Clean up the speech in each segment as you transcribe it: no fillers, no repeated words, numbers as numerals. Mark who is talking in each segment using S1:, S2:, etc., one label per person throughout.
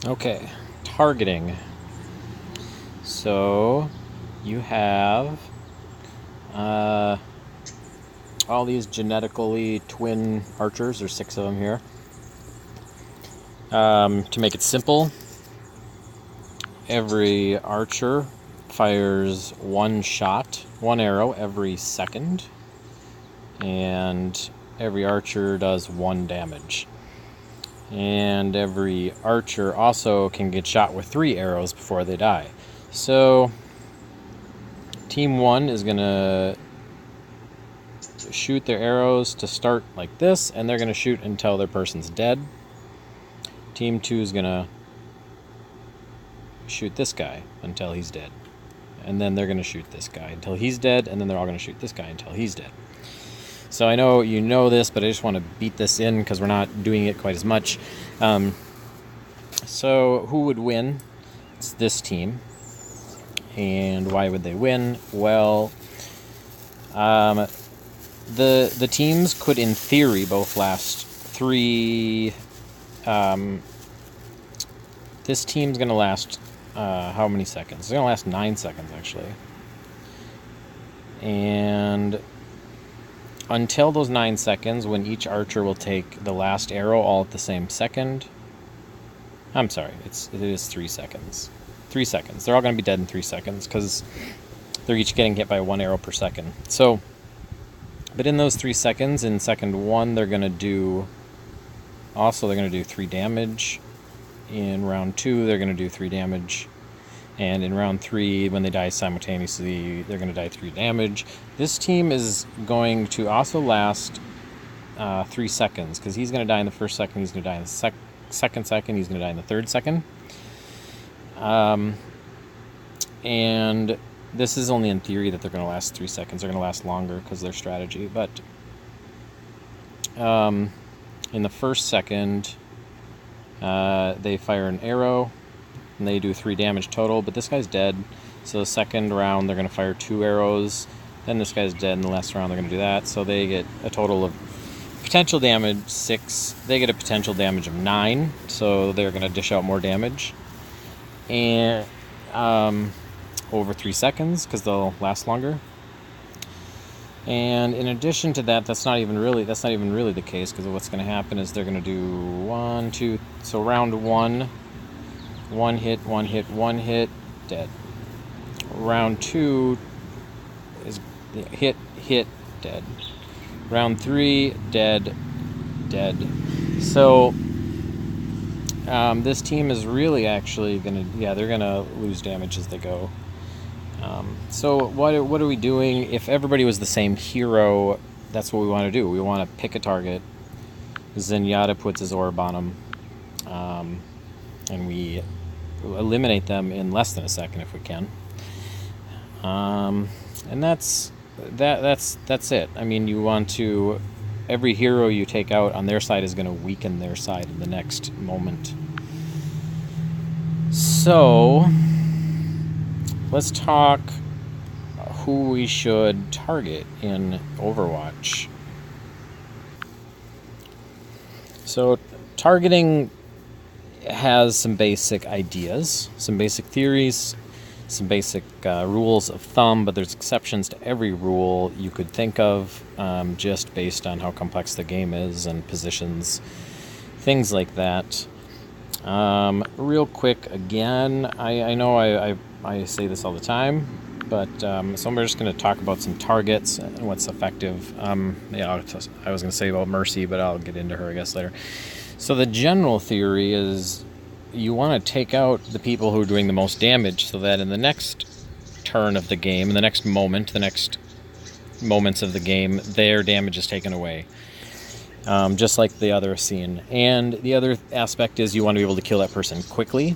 S1: Okay, targeting. So you have all these genetically twin archers. There's 6 of them here. To make it simple, every archer fires 1 shot, 1 arrow every second, and every archer does 1 damage. And every archer also can get shot with 3 arrows before they die. So Team 1 is going to shoot their arrows to start like this, and they're going to shoot until their person's dead. Team 2 is going to shoot this guy until he's dead. And then they're going to shoot this guy until he's dead, and then they're all going to shoot this guy until he's dead. So I know you know this, but I just want to beat this in because we're not doing it quite as much. So who would win? It's this team. And why would they win? Well, the teams could, in theory, both last 3. This team's going to last how many seconds? It's going to last 9 seconds, actually. And until those 9 seconds, when each archer will take the last arrow all at the same second. I'm sorry, it is 3 seconds. 3 seconds. They're all going to be dead in 3 seconds because they're each getting hit by 1 arrow per second. So, but in those 3 seconds, in second 1, they're going to do 3 damage. In round 2, they're going to do 3 damage. And in round 3, when they die simultaneously, they're going to die 3 damage. This team is going to also last 3 seconds, because he's going to die in the first second, he's going to die in the second second, he's going to die in the third second. And this is only in theory that they're going to last 3 seconds. They're going to last longer because of their strategy. But in the first second, they fire an arrow, and they do 3 damage total, but this guy's dead. So the second round, they're going to fire 2 arrows. Then this guy's dead. In the last round, they're going to do that. So they get a total of potential damage 6. They get a potential damage of 9. So they're going to dish out more damage. And over 3 seconds, because they'll last longer. And in addition to that, that's not even really the case, because what's going to happen is they're going to do 1, 2. So round 1, 1 hit, 1 hit, 1 hit, dead. Round 2 is hit, hit, dead. Round 3, dead, dead. So this team is really actually going to, they're going to lose damage as they go. So what are we doing? If everybody was the same hero, that's what we want to do. We want to pick a target. Zenyatta puts his orb on them, and we eliminate them in less than a second if we can. And that's it. I mean, you want to, every hero you take out on their side is going to weaken their side in the next moment. So let's talk who we should target in Overwatch. So targeting has some basic ideas, some basic theories, some basic rules of thumb, but there's exceptions to every rule you could think of, just based on how complex the game is and positions, things like that. Real quick, again, I know I say this all the time, but so we're just going to talk about some targets and what's effective. I was going to say about Mercy, but I'll get into her, I guess, later. So the general theory is you want to take out the people who are doing the most damage, so that in the next turn of the game, in the next moment, the next moments of the game, their damage is taken away. Just like the other scene. And the other aspect is you want to be able to kill that person quickly.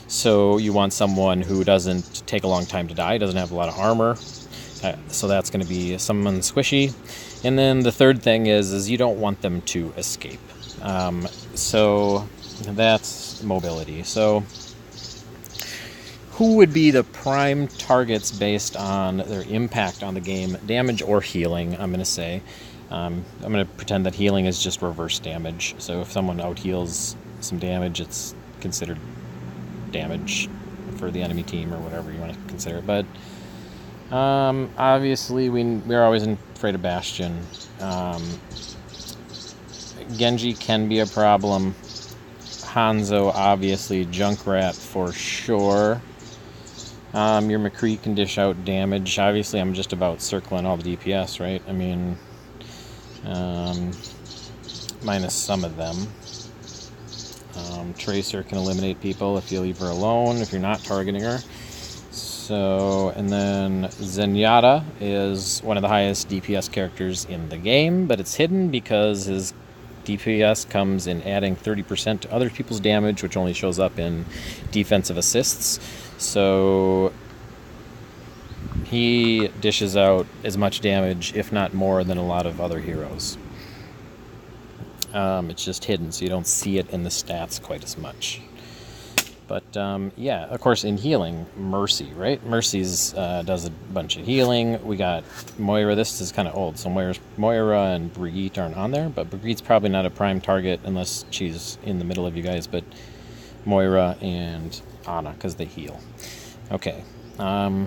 S1: So you want someone who doesn't take a long time to die, doesn't have a lot of armor. So that's going to be someone squishy. And then the third thing is you don't want them to escape. So that's mobility. So who would be the prime targets based on their impact on the game? Damage or healing, I'm going to say. I'm going to pretend that healing is just reverse damage. So if someone out-heals some damage, it's considered damage for the enemy team or whatever you want to consider it. But obviously we're always afraid of Bastion. Genji can be a problem. Hanzo, obviously. Junkrat for sure. Your McCree can dish out damage. Obviously, I'm just about circling all the DPS, right? I mean, minus some of them. Tracer can eliminate people if you leave her alone, if you're not targeting her. So, and then Zenyatta is one of the highest DPS characters in the game, but it's hidden because his DPS comes in adding 30% to other people's damage, which only shows up in defensive assists. So he dishes out as much damage, if not more, than a lot of other heroes. It's just hidden, so you don't see it in the stats quite as much. But yeah, of course, in healing, Mercy, right? Mercy's does a bunch of healing. We got Moira. This is kind of old, so Moira and Brigitte aren't on there, but Brigitte's probably not a prime target unless she's in the middle of you guys. But Moira and Ana, because they heal. Okay. Now,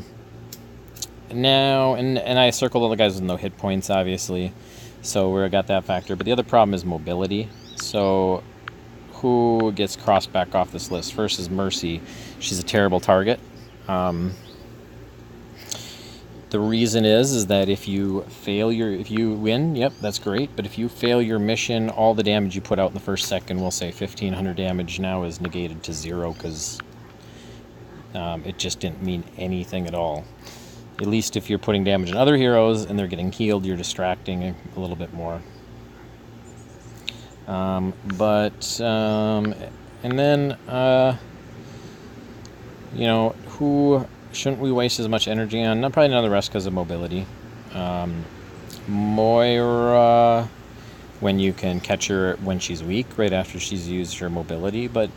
S1: and I circled all the guys with no hit points, obviously, so we got that factor. But the other problem is mobility. So who gets crossed back off this list? First is Mercy. She's a terrible target. The reason is that if you win, yep, that's great. But if you fail your mission, all the damage you put out in the first second, we'll say 1,500 damage, now is negated to 0 because it just didn't mean anything at all. At least if you're putting damage on other heroes and they're getting healed, you're distracting a little bit more. And then, you know, who shouldn't we waste as much energy on? Probably none of the rest because of mobility. Moira, when you can catch her when she's weak, right after she's used her mobility, but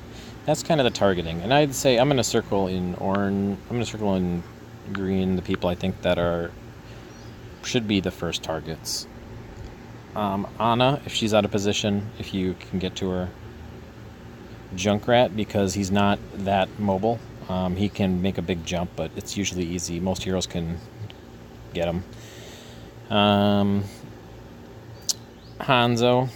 S1: that's kind of the targeting. And I'd say I'm going to circle in orange, I'm going to circle in green the people I think that should be the first targets. Ana, if she's out of position, if you can get to her. Junkrat, because he's not that mobile. He can make a big jump, but it's usually easy. Most heroes can get him. Hanzo.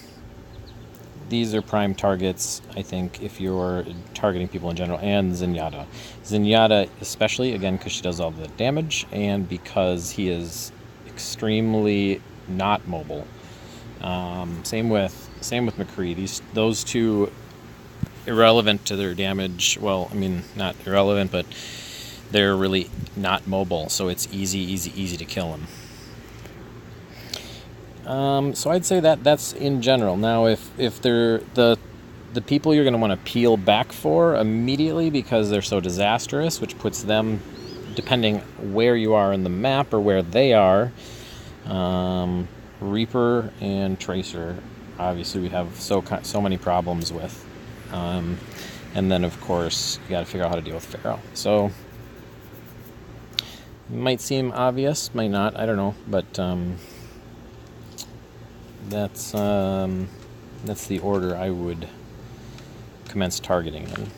S1: These are prime targets, I think, if you're targeting people in general. And Zenyatta. Zenyatta especially, again, because she does all the damage, and because he is extremely not mobile. Same with McCree. Those two, irrelevant to their damage. Well, I mean, not irrelevant, but they're really not mobile, so it's easy to kill them. So I'd say that's in general. Now, if they're the people you're going to want to peel back for immediately because they're so disastrous, which puts them, depending where you are in the map or where they are, Reaper and Tracer, obviously we have so many problems with. And then, of course, you got to figure out how to deal with Pharaoh. So, it might seem obvious, might not, I don't know, but that's the order I would commence targeting in.